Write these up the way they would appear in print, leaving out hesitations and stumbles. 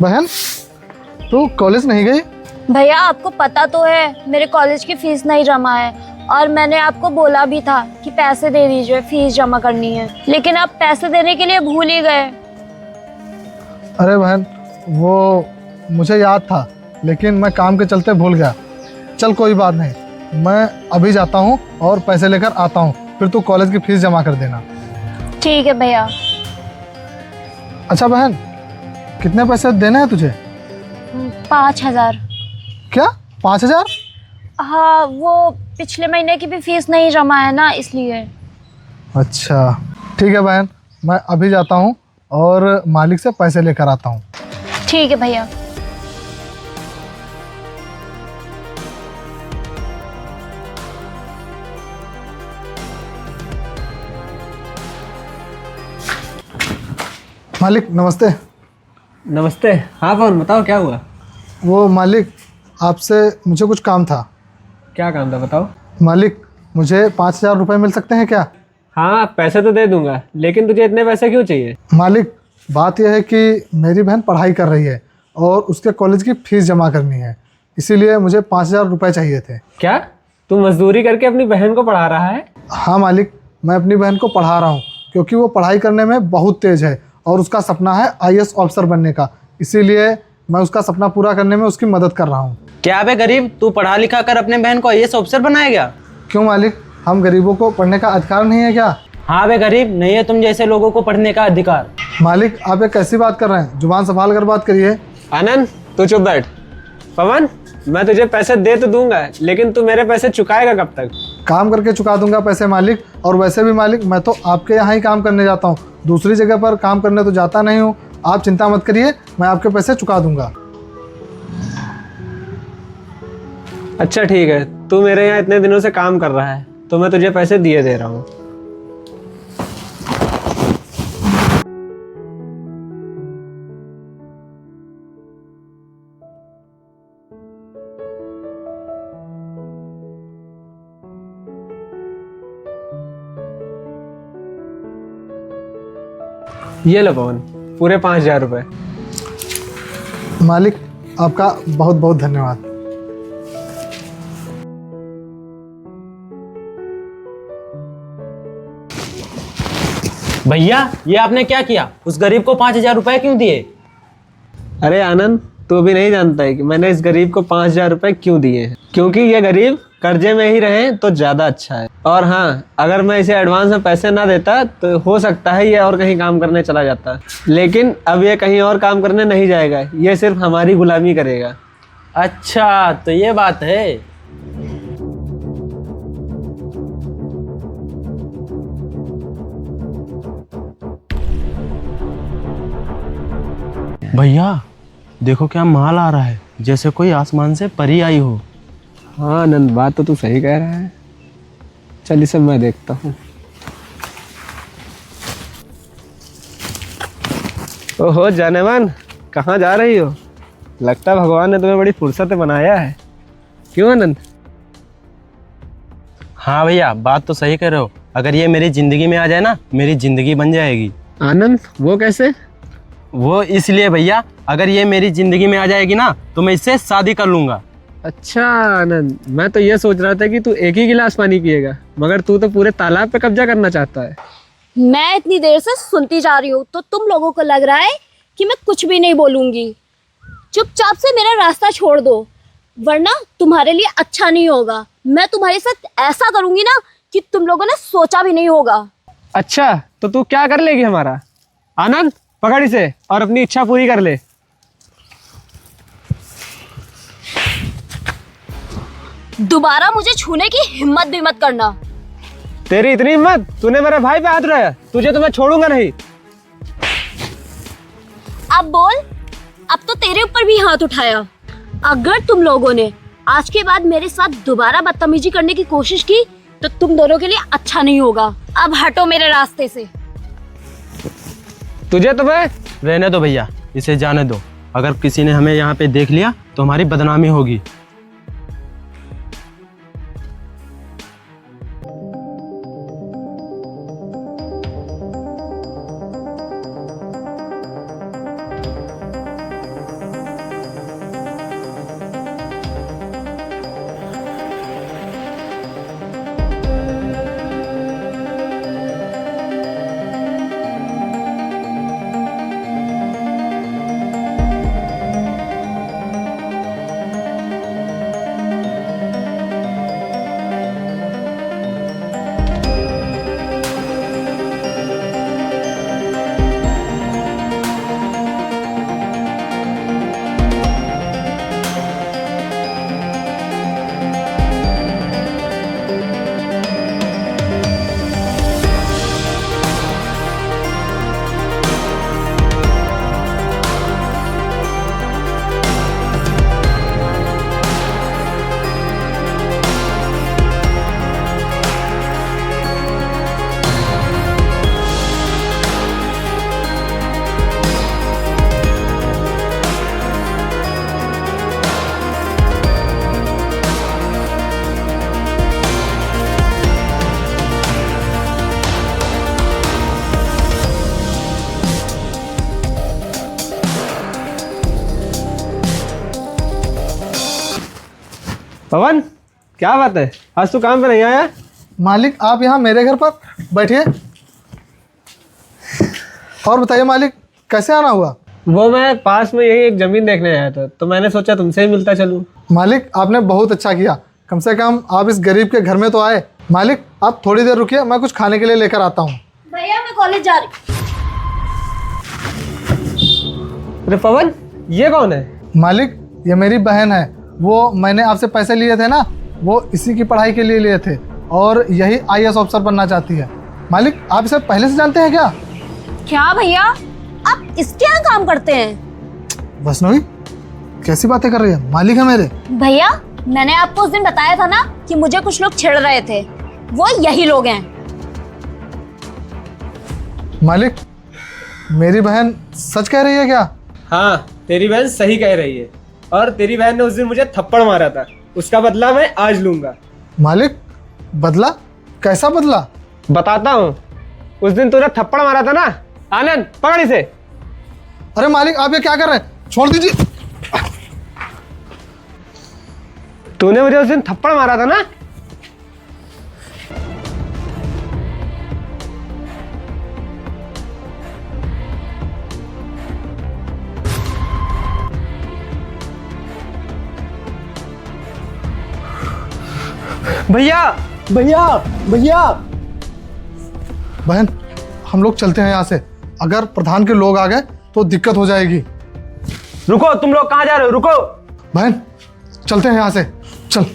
बहन, तू कॉलेज नहीं गई? भैया आपको पता तो है मेरे कॉलेज की फीस नहीं जमा है और मैंने आपको बोला भी था कि पैसे दे दीजिए, फीस जमा करनी है, लेकिन आप पैसे देने के लिए भूल ही गए। अरे बहन, वो मुझे याद था लेकिन मैं काम के चलते भूल गया। चल कोई बात नहीं, मैं अभी जाता हूँ और पैसे लेकर आता हूँ, फिर तू कॉलेज की फीस जमा कर देना। ठीक है भैया। अच्छा बहन, कितने पैसे देने हैं तुझे? 5,000। क्या 5,000? हाँ, वो पिछले महीने की भी फीस नहीं जमा है ना, इसलिए। अच्छा ठीक है बहन, मैं अभी जाता हूँ और मालिक से पैसे लेकर आता हूँ। ठीक है भैया। मालिक नमस्ते। नमस्ते। हाँ पवन, बताओ क्या हुआ? वो मालिक, आपसे मुझे कुछ काम था। क्या काम था बताओ। मालिक, मुझे 5,000 रुपये मिल सकते हैं क्या? हाँ पैसे तो दे दूंगा, लेकिन तुझे इतने पैसे क्यों चाहिए? मालिक, बात यह है कि मेरी बहन पढ़ाई कर रही है और उसके कॉलेज की फ़ीस जमा करनी है, इसीलिए मुझे 5,000 रुपये चाहिए थे। क्या तू मजदूरी करके अपनी बहन को पढ़ा रहा है? हाँ मालिक, मैं अपनी बहन को पढ़ा रहा हूँ क्योंकि वो पढ़ाई करने में बहुत तेज़ है और उसका सपना है IAS ऑफिसर बनने का, इसीलिए मैं उसका सपना पूरा करने में उसकी मदद कर रहा हूँ। क्या बे गरीब, तू पढ़ा लिखा कर अपने बहन को IAS ऑफिसर बनाएगा? क्यों मालिक, हम गरीबों को पढ़ने का अधिकार नहीं है क्या? हाँ बे गरीब, नहीं है तुम जैसे लोगों को पढ़ने का अधिकार। मालिक, आप ये कैसी बात कर रहे हैं? जुबान संभाल कर बात करिए। आनंद तू चुप बैठ। पवन, मैं तुझे पैसे दे तो दूंगा, लेकिन तू मेरे पैसे चुकाएगा कब तक? काम करके चुका दूंगा पैसे मालिक, और वैसे भी मालिक मैं तो आपके यहाँ ही काम करने जाता हूँ, दूसरी जगह पर काम करने तो जाता नहीं हूँ। आप चिंता मत करिए, मैं आपके पैसे चुका दूंगा। अच्छा ठीक है, तू मेरे यहाँ इतने दिनों से काम कर रहा है तो मैं तुझे पैसे दिए दे रहा हूँ। ये लो पवन, पूरे 5,000 रुपये। मालिक, आपका बहुत बहुत धन्यवाद। भैया ये आपने क्या किया? उस गरीब को 5,000 रुपए क्यों दिए? अरे आनंद, तू भी नहीं जानता है कि मैंने इस गरीब को 5,000 रुपए क्यों दिए हैं? क्योंकि ये गरीब कर्जे में ही रहे तो ज्यादा अच्छा है। और हाँ, अगर मैं इसे एडवांस में पैसे ना देता तो हो सकता है ये और कहीं काम करने चला जाता, लेकिन अब ये कहीं और काम करने नहीं जाएगा, ये सिर्फ हमारी गुलामी करेगा। अच्छा तो ये बात है। भैया देखो क्या माल आ रहा है, जैसे कोई आसमान से परी आई हो। हाँ आनंद, बात तो तू सही कह रहा है। चल इसे मैं देखता हूँ। ओहो जानेमान, कहाँ जा रही हो? लगता है भगवान ने तुम्हें बड़ी फुर्सत में बनाया है। क्यों आनंद? हाँ भैया बात तो सही कह रहे हो, अगर ये मेरी जिंदगी में आ जाए ना, मेरी जिंदगी बन जाएगी। आनंद वो कैसे? वो इसलिए भैया, अगर ये मेरी जिंदगी में आ जाएगी ना तो मैं इससे शादी कर लूंगा। अच्छा आनंद, मैं तो ये सोच रहा था कि तू एक ही गिलास पानी पिएगा, मगर तू तो पूरे तालाब पे कब्जा करना चाहता है। मैं इतनी देर से सुनती जा रही हूँ तो तुम लोगों को लग रहा है कि मैं कुछ भी नहीं बोलूंगी। चुपचाप से मेरा रास्ता छोड़ दो, वरना तुम्हारे लिए अच्छा नहीं होगा। मैं तुम्हारे साथ ऐसा करूंगी ना कि तुम लोगों ने सोचा भी नहीं होगा। अच्छा तो तू क्या कर लेगी हमारा? आनंद पकड़ इसे और अपनी इच्छा पूरी कर ले। दोबारा मुझे छूने की हिम्मत भी मत करना। तेरी इतनी हिम्मत? तूने मेरे भाई पे हाथ उठाया, तुझे तो मैं छोड़ूंगा नहीं। अब बोल, अब तो तेरे ऊपर भी हाथ उठाया। अगर तुम लोगों ने आज के बाद मेरे साथ दोबारा बदतमीजी करने की कोशिश की तो तुम दोनों के लिए अच्छा नहीं होगा। अब हटो मेरे रास्ते से। तुझे तो मैं रहने दो भैया, इसे जाने दो, अगर किसी ने हमें यहाँ पे देख लिया तो हमारी बदनामी होगी। पवन, क्या बात है, आज तू काम पे नहीं आया? मालिक आप यहाँ मेरे घर पर बैठिए। और बताइए मालिक, कैसे आना हुआ? वो मैं पास में यही एक जमीन देखने आया था, तो मैंने सोचा तुमसे ही मिलता चलूं। मालिक आपने बहुत अच्छा किया, कम से कम आप इस गरीब के घर में तो आए। मालिक आप थोड़ी देर रुकिए, मैं कुछ खाने के लिए लेकर आता हूँ। भैया मैं कॉलेज जा रही हूँ। अरे पवन, ये कौन है? मालिक ये मेरी बहन है। वो मैंने आपसे पैसे लिए थे ना, वो इसी की पढ़ाई के लिए लिए थे और यही आईएएस ऑफिसर बनना चाहती है। मालिक आप इसे पहले से जानते हैं क्या? क्या भैया, आप इसके यहाँ काम करते हैं? वैष्णवी कैसी बातें कर रही है, मालिक है मेरे। भैया मैंने आपको उस दिन बताया था ना कि मुझे कुछ लोग छेड़ रहे थे, वो यही लोग हैं। मालिक मेरी बहन सच कह रही है क्या? हाँ, तेरी बहन सही कह रही है। और तेरी बहन ने उस दिन मुझे थप्पड़ मारा था, उसका बदला मैं आज लूंगा। मालिक बदला? कैसा बदला? बताता हूँ। उस दिन तूने थप्पड़ मारा था ना, आनंद पकड़ इसे। अरे मालिक आप ये क्या कर रहे हैं, छोड़ दीजिए। तूने मुझे उस दिन थप्पड़ मारा था ना। भैया भैया भैया। बहन हम लोग चलते हैं यहाँ से, अगर प्रधान के लोग आ गए तो दिक्कत हो जाएगी। रुको, तुम लोग कहाँ जा रहे हो? रुको बहन चलते हैं यहाँ से, चल।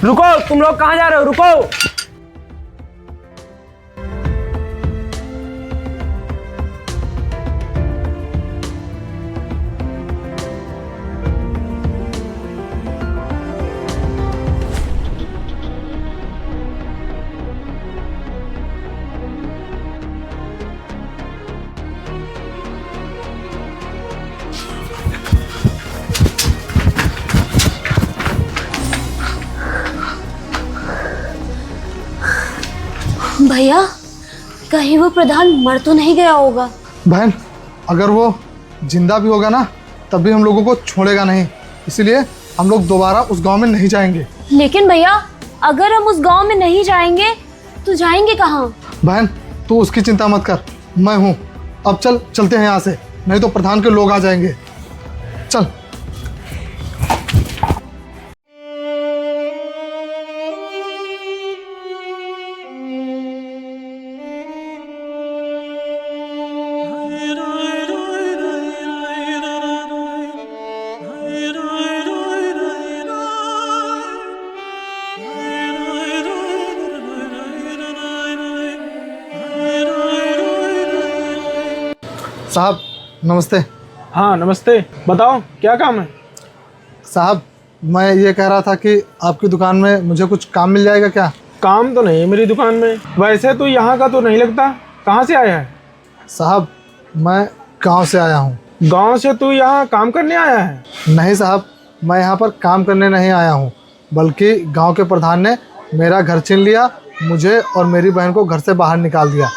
रुको, तुम लोग कहाँ जा रहे हो? रुको। भैया कहीं वो प्रधान मर तो नहीं गया होगा? बहन अगर वो जिंदा भी होगा ना, तब भी हम लोगों को छोड़ेगा नहीं, इसलिए हम लोग दोबारा उस गांव में नहीं जाएंगे। लेकिन भैया अगर हम उस गांव में नहीं जाएंगे तो जाएंगे कहाँ? बहन तू उसकी चिंता मत कर, मैं हूँ। अब चल चलते हैं यहाँ से, नहीं तो प्रधान के लोग आ जाएंगे। चल। साहब नमस्ते। हाँ नमस्ते, बताओ क्या काम है? साहब मैं ये कह रहा था कि आपकी दुकान में मुझे कुछ काम मिल जाएगा क्या? काम तो नहीं है मेरी दुकान में। वैसे तो यहाँ का तो नहीं लगता, कहाँ से आया है? साहब मैं गांव से आया हूँ। गांव से तू यहाँ काम करने आया है? नहीं साहब, मैं यहाँ पर काम करने नहीं आया हूँ, बल्कि गांव के प्रधान ने मेरा घर छीन लिया, मुझे और मेरी बहन को घर से बाहर निकाल दिया।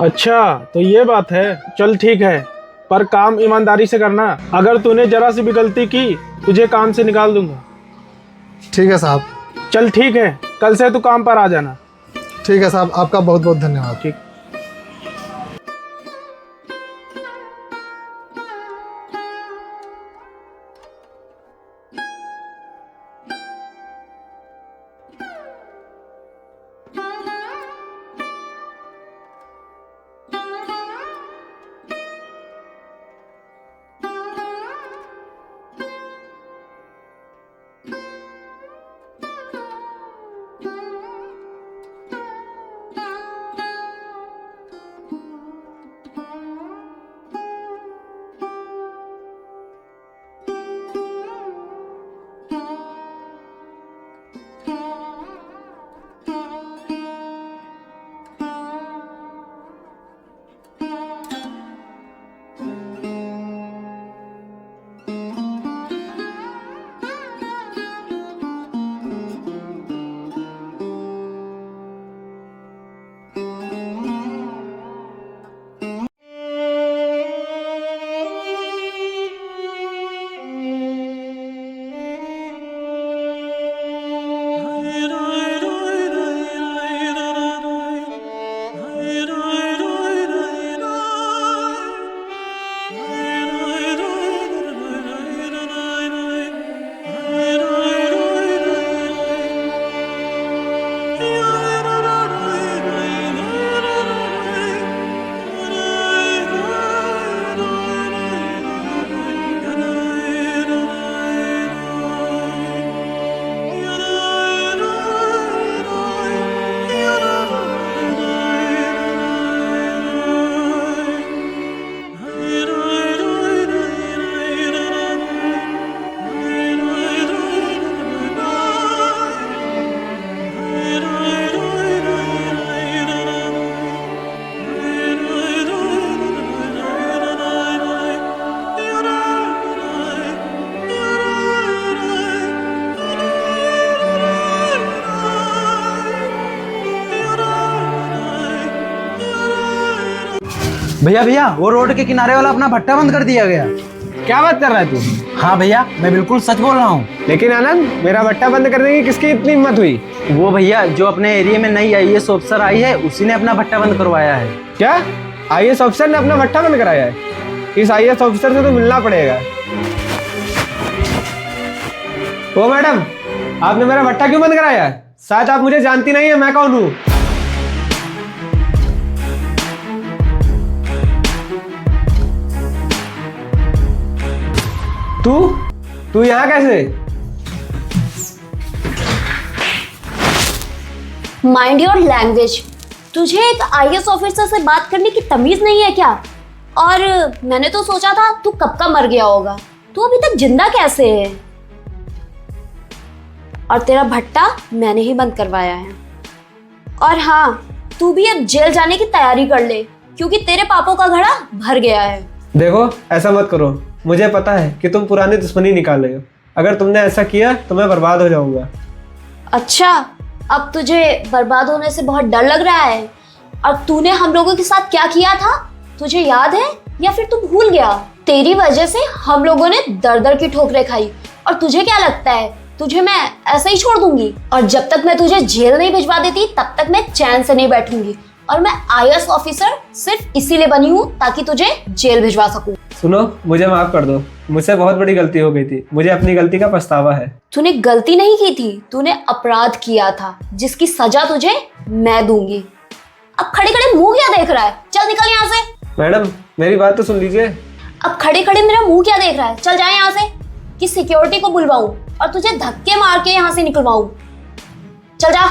अच्छा तो ये बात है, चल ठीक है, पर काम ईमानदारी से करना। अगर तूने जरा सी भी गलती की तुझे काम से निकाल दूंगा। ठीक है साहब। चल ठीक है, कल से तू काम पर आ जाना। ठीक है साहब, आपका बहुत बहुत धन्यवाद। ठीक। भैया भैया वो रोड के किनारे वाला अपना भट्टा बंद कर दिया गया। क्या बात कर रहा है तू? हाँ भैया, मैं बिल्कुल सच बोल रहा हूँ। लेकिन आनंद, मेरा भट्टा बंद करने की किसकी इतनी हिम्मत हुई? वो भैया जो अपने एरिया में नई IAS ऑफिसर आई है, उसी ने अपना भट्टा बंद करवाया है। क्या IAS ऑफिसर ने अपना भट्टा बंद कराया है? इस IAS ऑफिसर से तो मिलना पड़ेगा। ओ मैडम, आपने मेरा भट्टा क्यों बंद कराया है? शायद आप मुझे जानती नहीं है, मैं कौन हूँ। तू यहाँ कैसे? Mind your language. तुझे एक IAS ऑफिसर से बात करने की तमीज नहीं है क्या? और मैंने तो सोचा था तू कब का मर गया होगा। तू अभी तक जिंदा कैसे है? और तेरा भट्टा मैंने ही बंद करवाया है। और हाँ, तू भी अब जेल जाने की तैयारी कर ले, क्योंकि तेरे पापों का घड़ा भर गया है। देखो, ऐसा मत करो। मुझे पता है कि तुम पुरानी दुश्मनी निकाल रहे हो। अगर तुमने ऐसा किया तो मैं बर्बाद हो जाऊंगा। अच्छा, अब तुझे बर्बाद होने से बहुत डर लग रहा है? और तूने हम लोगों के साथ क्या किया था, तुझे याद है या फिर तू भूल गया? तेरी वजह से हम लोगों ने दर दर की ठोकरें खाई। और तुझे क्या लगता है तुझे मैं ऐसे ही छोड़ दूंगी? और जब तक मैं तुझे जेल नहीं भिजवा देती तब तक मैं चैन से नहीं बैठूंगी। और मैं IAS ऑफिसर सिर्फ इसीलिए बनी हूँ ताकि तुझे जेल भिजवा सकूं। सुनो, मुझे माफ कर दो। मुझसे बहुत बड़ी गलती हो गई थी। मुझे अपनी गलती का पछतावा है। तूने गलती नहीं की थी, तूने अपराध किया था, जिसकी सजा तुझे मैं दूंगी। अब खड़े खड़े मुंह क्या देख रहा है? चल निकल यहाँ से। मैडम, मेरी बात तो सुन लीजिए। अब खड़े खड़े मेरा मुंह क्या देख रहा है? चल जाए यहाँ से, कि सिक्योरिटी को बुलवाऊं और तुझे धक्के मार के यहाँ से निकलवाऊं। चल जा।